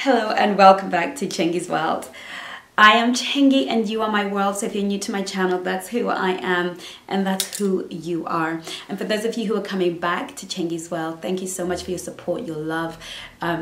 Hello and welcome back to Chingy's World. I am Chingy and you are my world. So if you're new to my channel, that's who I am and that's who you are. And for those of you who are coming back to Chingy's World, thank you so much for your support, your love,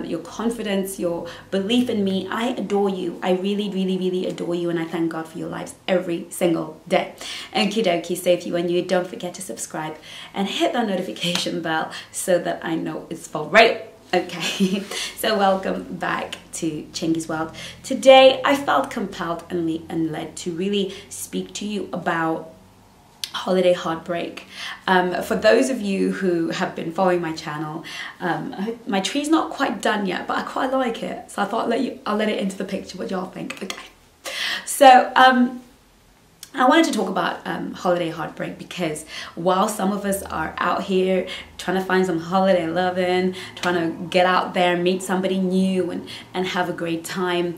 your confidence, your belief in me. I adore you. I really adore you, and I thank God for your lives every single day. Okie dokie. So if you are new, don't forget to subscribe and hit that notification bell so that I know it's for real. Okay, so welcome back to Chingy's World. Today, I felt compelled and led to really speak to you about holiday heartbreak. For those of you who have been following my channel, my tree's not quite done yet, but I quite like it. So I thought I'll let it into the picture. What y'all think? Okay. So I wanted to talk about holiday heartbreak because while some of us are out here trying to find some holiday loving, trying to get out there, meet somebody new and have a great time,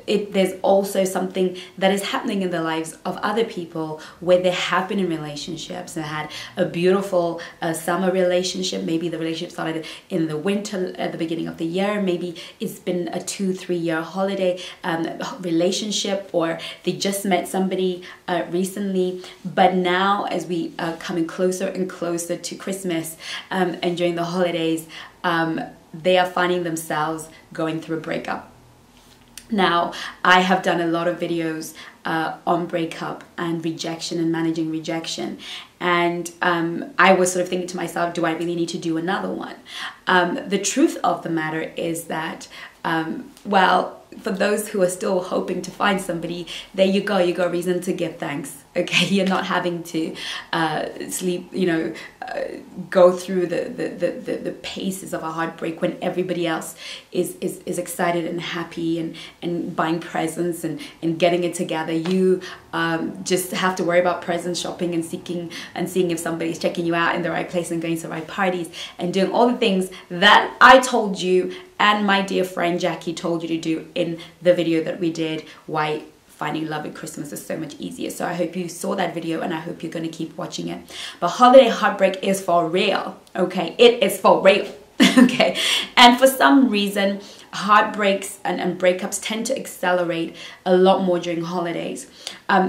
there's also something that is happening in the lives of other people where they have been in relationships and had a beautiful summer relationship. Maybe the relationship started in the winter at the beginning of the year. Maybe it's been a 2-3 year holiday relationship, or they just met somebody recently. But now, as we are coming closer and closer to Christmas and during the holidays, they are finding themselves going through a breakup. Now, I have done a lot of videos on breakup and rejection and managing rejection. And I was sort of thinking to myself, do I really need to do another one? The truth of the matter is that, well, for those who are still hoping to find somebody, there you go. You got reason to give thanks. Okay, you're not having to go through the paces of a heartbreak when everybody else is excited and happy and buying presents and getting it together. You just have to worry about present shopping and seeing if somebody's checking you out in the right place and going to the right parties and doing all the things that I told you and my dear friend Jackie told you to do in the video that we did, why finding love at Christmas is so much easier. So I hope you saw that video and I hope you're going to keep watching it. But holiday heartbreak is for real, okay? It is for real, okay? And for some reason, heartbreaks and breakups tend to accelerate a lot more during holidays.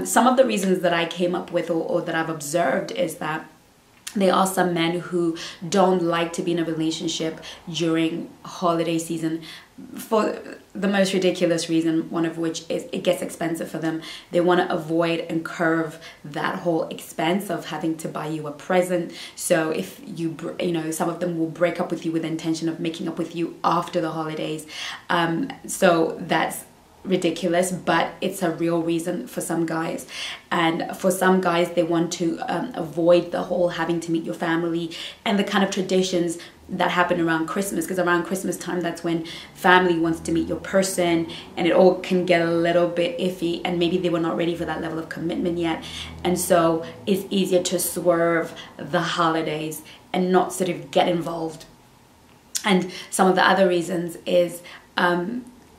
Some of the reasons that I came up with or that I've observed is that there are some men who don't like to be in a relationship during holiday season for the most ridiculous reason, one of which is it gets expensive for them. They want to avoid and curve that whole expense of having to buy you a present. So if some of them will break up with you with the intention of making up with you after the holidays. So that's ridiculous, but it's a real reason for some guys. And for some guys, they want to avoid the whole having to meet your family and the kind of traditions that happen around Christmas, because around Christmas time, that's when family wants to meet your person and it all can get a little bit iffy, and maybe they were not ready for that level of commitment yet. And so it's easier to swerve the holidays and not sort of get involved. And some of the other reasons is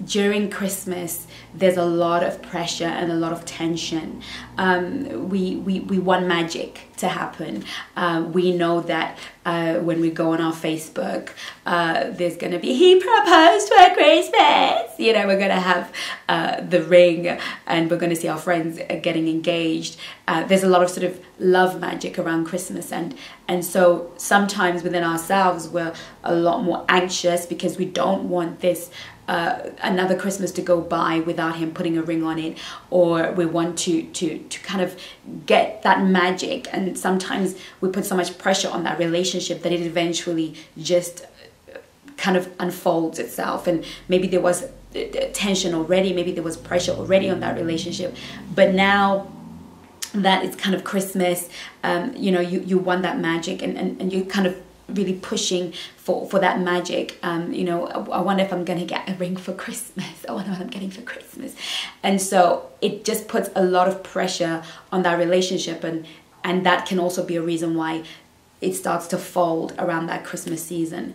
during Christmas, there's a lot of pressure and a lot of tension. We want magic to happen. We know that when we go on our Facebook, there's going to be, he proposed for Christmas. You know, we're going to have the ring and we're going to see our friends getting engaged. There's a lot of sort of love magic around Christmas. And so sometimes within ourselves, we're a lot more anxious because we don't want this another Christmas to go by without him putting a ring on it, or we want to kind of get that magic. And sometimes we put so much pressure on that relationship that it eventually just kind of unfolds itself. And maybe there was tension already, maybe there was pressure already on that relationship, but now that it's kind of Christmas, you want that magic and you kind of really pushing for that magic. I wonder if I'm gonna get a ring for Christmas. I wonder what I'm getting for Christmas. And so it just puts a lot of pressure on that relationship, and that can also be a reason why it starts to fold around that Christmas season.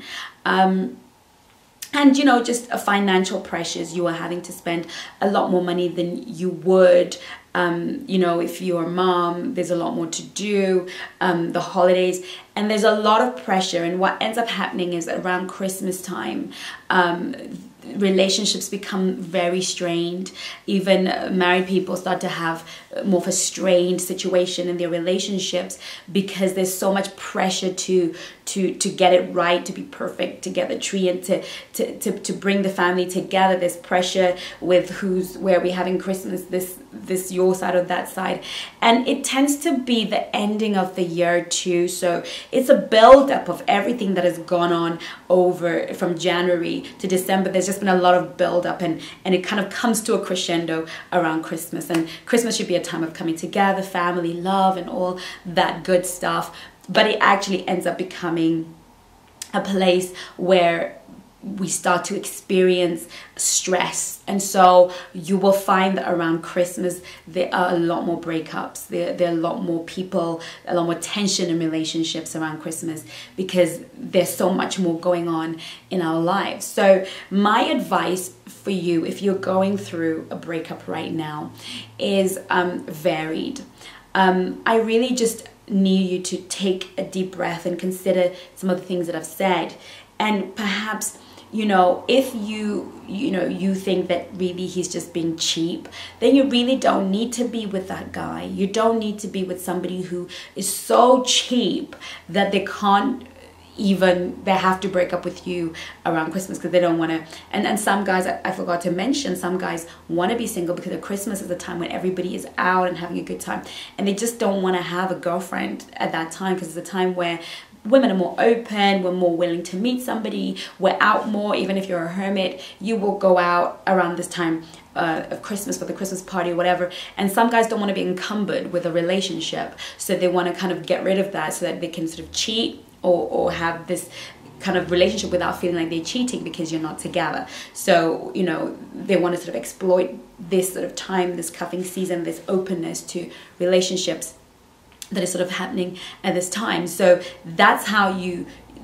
And just financial pressures. You are having to spend a lot more money than you would. If you're a mom, there's a lot more to do, the holidays, and there's a lot of pressure. And what ends up happening is around Christmas time, relationships become very strained. Even married people start to have more of a strained situation in their relationships because there's so much pressure to get it right, to be perfect, to get the tree, and to bring the family together. There's pressure with where we having Christmas, this your side or that side, and it tends to be the ending of the year too. So it's a build up of everything that has gone on over from January to December. There's just been a lot of build up, and it kind of comes to a crescendo around Christmas. And Christmas should be a time of coming together, family, love, and all that good stuff. But it actually ends up becoming a place where we start to experience stress. And so you will find that around Christmas there are a lot more breakups, there are a lot more people, a lot more tension in relationships around Christmas, because there's so much more going on in our lives. So my advice for you, if you're going through a breakup right now, is varied. I really just need you to take a deep breath and consider some of the things that I've said. And perhaps, if you think that really he's just being cheap, then you really don't need to be with that guy. You don't need to be with somebody who is so cheap that they have to break up with you around Christmas because they don't want to. And some guys, I forgot to mention, some guys want to be single because Christmas is the time when everybody is out and having a good time, and they just don't want to have a girlfriend at that time, because it's a time where women are more open, we're more willing to meet somebody, we're out more. Even if you're a hermit, you will go out around this time of Christmas for the Christmas party or whatever. And some guys don't want to be encumbered with a relationship, so they want to kind of get rid of that so that they can sort of cheat or have this kind of relationship without feeling like they're cheating because you're not together. So, they want to sort of exploit this sort of time, this cuffing season, this openness to relationships that is sort of happening at this time. So that's how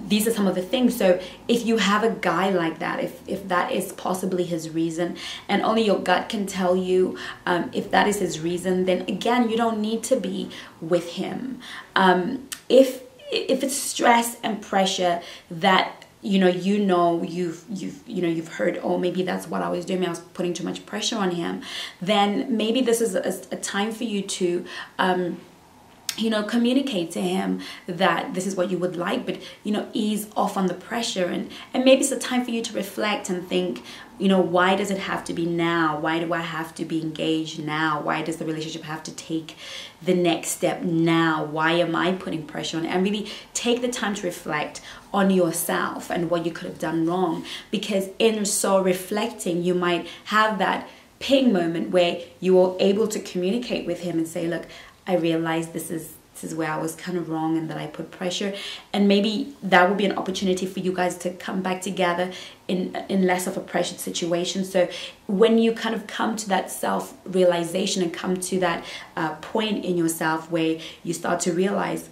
these are some of the things. So if you have a guy like that, if that is possibly his reason, and only your gut can tell you if that is his reason, then again, you don't need to be with him. If it's stress and pressure that you've heard, oh, maybe that's what I was doing, I was putting too much pressure on him, then maybe this is a time for you to communicate to him that this is what you would like, but ease off on the pressure, and maybe it's a time for you to reflect and think, why does it have to be now? Why do I have to be engaged now? Why does the relationship have to take the next step now? Why am I putting pressure on it? And really take the time to reflect on yourself and what you could have done wrong, because in so reflecting, you might have that ping moment where you are able to communicate with him and say, look, I realized this is where I was kind of wrong and that I put pressure. And maybe that would be an opportunity for you guys to come back together in less of a pressured situation. So when you kind of come to that self-realization and come to that point in yourself where you start to realize,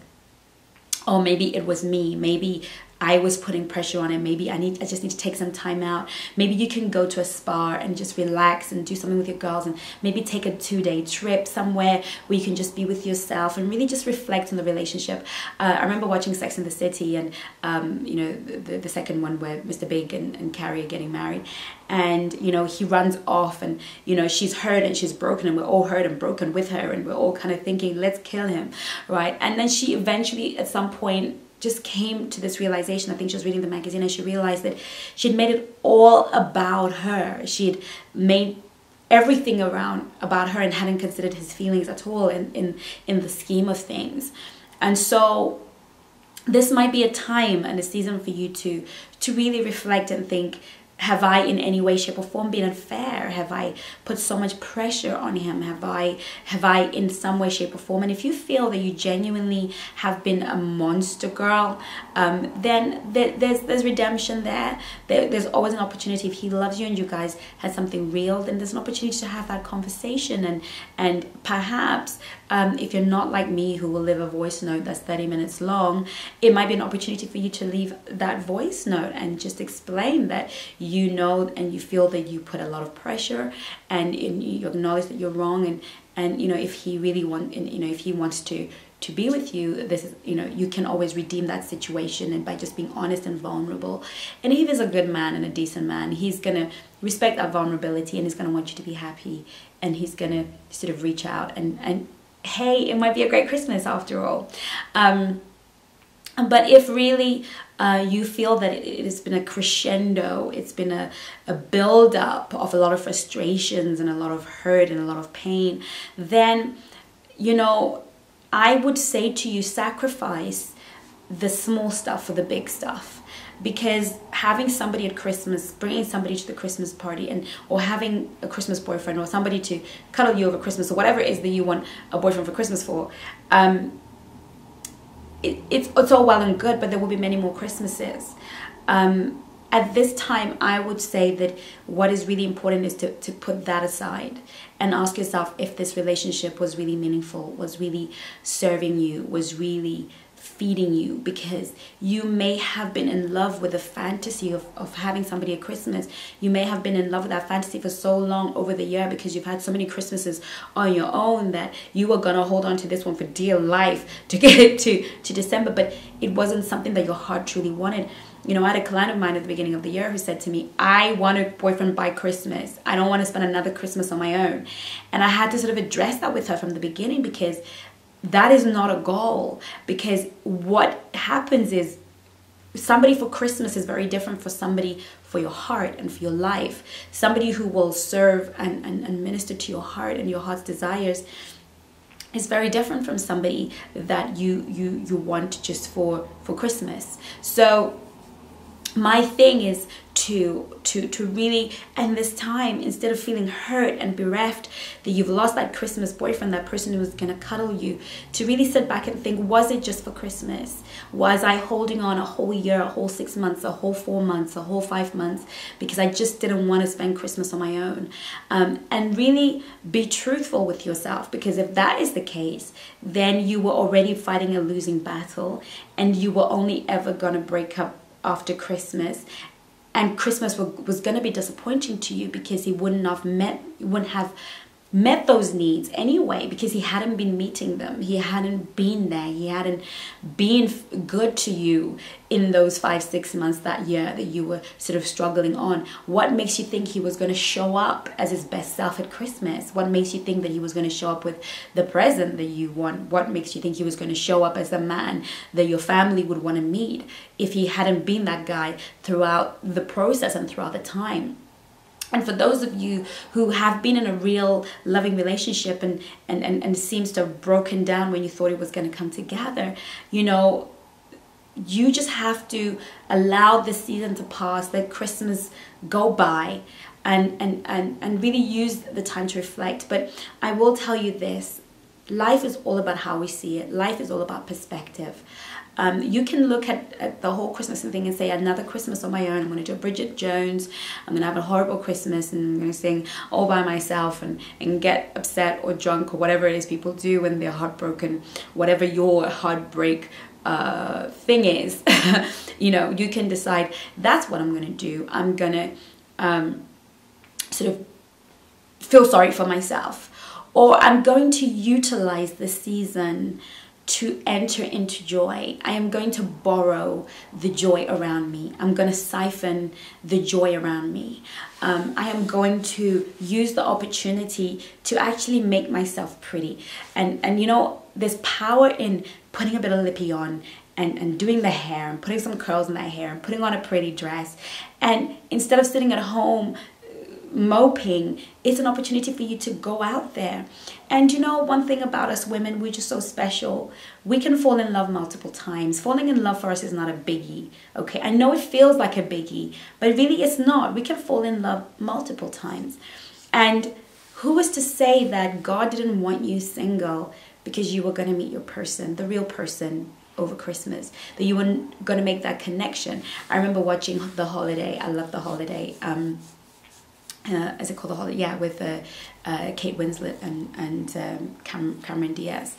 oh, maybe it was me, maybe I was putting pressure on it, maybe I just need to take some time out. Maybe you can go to a spa and just relax and do something with your girls, and maybe take a 2-day trip somewhere where you can just be with yourself and really just reflect on the relationship. I remember watching Sex and the City, and the second one where Mr. Big and Carrie are getting married, and he runs off, and she's hurt and she's broken, and we're all hurt and broken with her, and we're all kind of thinking, let's kill him, right? And then she eventually at some point just came to this realization. I think she was reading the magazine and she realized that she'd made it all about her. She'd made everything around about her and hadn't considered his feelings at all in the scheme of things. And so this might be a time and a season for you to really reflect and think, have I in any way, shape or form been unfair? Have I put so much pressure on him? Have I in some way, shape or form? And if you feel that you genuinely have been a monster girl, then there's redemption there. There's always an opportunity. If he loves you and you guys had something real, then there's an opportunity to have that conversation. And perhaps if you're not like me, who will leave a voice note that's 30 minutes long, it might be an opportunity for you to leave that voice note and just explain that and you feel that you put a lot of pressure, and you acknowledge that you're wrong, and if he really wants to to be with you, this is, you know, you can always redeem that situation, and by just being honest and vulnerable. And if he's a good man and a decent man, he's gonna respect that vulnerability, and he's gonna want you to be happy, and he's gonna sort of reach out, and hey, it might be a great Christmas after all. But if really you feel that it has been a crescendo, it's been a build-up of a lot of frustrations and a lot of hurt and a lot of pain, then, you know, I would say to you, sacrifice the small stuff for the big stuff. Because having somebody at Christmas, bringing somebody to the Christmas party, or having a Christmas boyfriend, or somebody to cuddle you over Christmas, or whatever it is that you want a boyfriend for Christmas for, it's all well and good, but there will be many more Christmases. At this time, I would say that what is really important is to put that aside and ask yourself if this relationship was really meaningful, was really serving you, was really feeding you. Because you may have been in love with the fantasy of having somebody at Christmas. You may have been in love with that fantasy for so long over the year, because you've had so many Christmases on your own, that you were gonna hold on to this one for dear life to get it to December. But it wasn't something that your heart truly wanted. You know, I had a client of mine at the beginning of the year who said to me, I want a boyfriend by Christmas. I don't want to spend another Christmas on my own. And I had to sort of address that with her from the beginning, because that is not a goal. Because what happens is, somebody for Christmas is very different for somebody for your heart and for your life. Somebody who will serve and minister to your heart and your heart's desires is very different from somebody that you want just for Christmas. So my thing is to really, and this time, instead of feeling hurt and bereft that you've lost that Christmas boyfriend, that person who was going to cuddle you, to really sit back and think, was it just for Christmas? Was I holding on a whole year, a whole 6 months, a whole 4 months, a whole 5 months, because I just didn't want to spend Christmas on my own? And really be truthful with yourself, because if that is the case, then you were already fighting a losing battle, and you were only ever going to break up after Christmas, and Christmas was going to be disappointing to you, because he wouldn't have met those needs anyway, because he hadn't been meeting them. He hadn't been there. He hadn't been good to you in those 5-6 months that year that you were sort of struggling on. What makes you think he was going to show up as his best self at Christmas? What makes you think that he was going to show up with the present that you want? What makes you think he was going to show up as the man that your family would want to meet, if he hadn't been that guy throughout the process and throughout the time? And for those of you who have been in a real loving relationship and seems to have broken down when you thought it was going to come together, you know, you just have to allow this season to pass, let Christmas go by, and really use the time to reflect. But I will tell you this, life is all about how we see it. Life is all about perspective. You can look at the whole Christmas thing and say, another Christmas on my own. I'm going to do a Bridget Jones. I'm going to have a horrible Christmas, and I'm going to sing all by myself and get upset or drunk or whatever it is people do when they're heartbroken. Whatever your heartbreak thing is, you know, you can decide that's what I'm going to do. I'm going to sort of feel sorry for myself, or I'm going to utilize the season to enter into joy. I am going to borrow the joy around me. I'm going to siphon the joy around me. I am going to use the opportunity to actually make myself pretty. And you know, there's power in putting a bit of lippy on and doing the hair and putting some curls in that hair and putting on a pretty dress. And instead of sitting at home moping, it's an opportunity for you to go out there. And you know, one thing about us women, we're just so special. We can fall in love multiple times. Falling in love for us is not a biggie, okay? I know it feels like a biggie, but really it's not. We can fall in love multiple times. And who is to say that God didn't want you single because you were going to meet your person, the real person, over Christmas, that you were going to make that connection? I remember watching The Holiday. I love The Holiday. Is it called The Holiday? Yeah, with Kate Winslet and Cameron Diaz.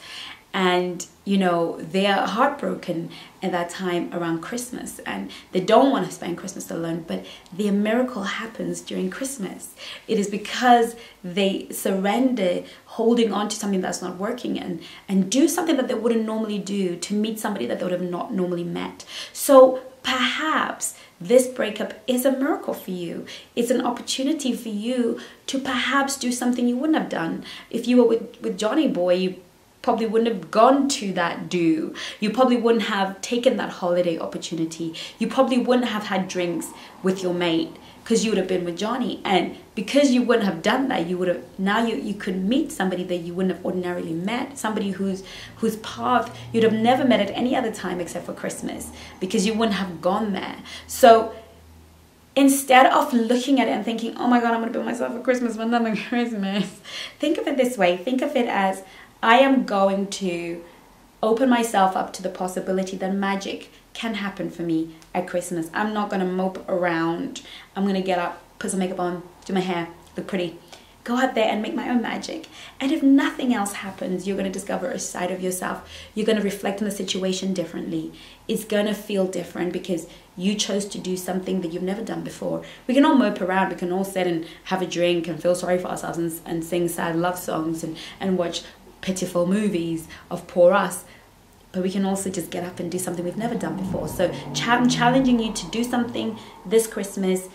and you know they are heartbroken at that time around Christmas, and they don't want to spend Christmas alone, but the miracle happens during Christmas. It is because they surrender holding on to something that's not working, and do something that they wouldn't normally do to meet somebody that they would have not normally met. So perhaps this breakup is a miracle for you. It's an opportunity for you to perhaps do something you wouldn't have done. If you were with Johnny Boy, you probably wouldn't have gone to that do. You probably wouldn't have taken that holiday opportunity. You probably wouldn't have had drinks with your mate because you would have been with Johnny. And because you wouldn't have done that, you would have, now you could meet somebody that you wouldn't have ordinarily met, somebody whose path you'd have never met at any other time except for Christmas, because you wouldn't have gone there. So instead of looking at it and thinking, oh my God, I'm going to build myself a Christmas for another Christmas, think of it this way. Think of it as, I am going to open myself up to the possibility that magic can happen for me at Christmas. I'm not going to mope around. I'm going to get up, put some makeup on, do my hair, look pretty, go out there and make my own magic. And if nothing else happens, you're going to discover a side of yourself. You're going to reflect on the situation differently. It's going to feel different because you chose to do something that you've never done before. We can all mope around. We can all sit and have a drink and feel sorry for ourselves and sing sad love songs and watch pitiful movies of poor us, but we can also just get up and do something we've never done before. So I'm challenging you to do something this Christmas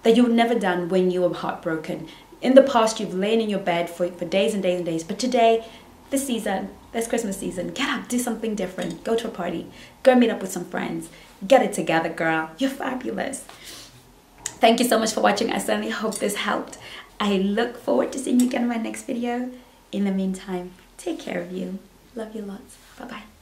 that you've never done when you were heartbroken. In the past, you've lain in your bed for days and days and days, but today, this Christmas season, get up, do something different, go to a party, go meet up with some friends, get it together, girl. You're fabulous. Thank you so much for watching. I certainly hope this helped. I look forward to seeing you again in my next video. In the meantime, take care of you. Love you lots. Bye-bye.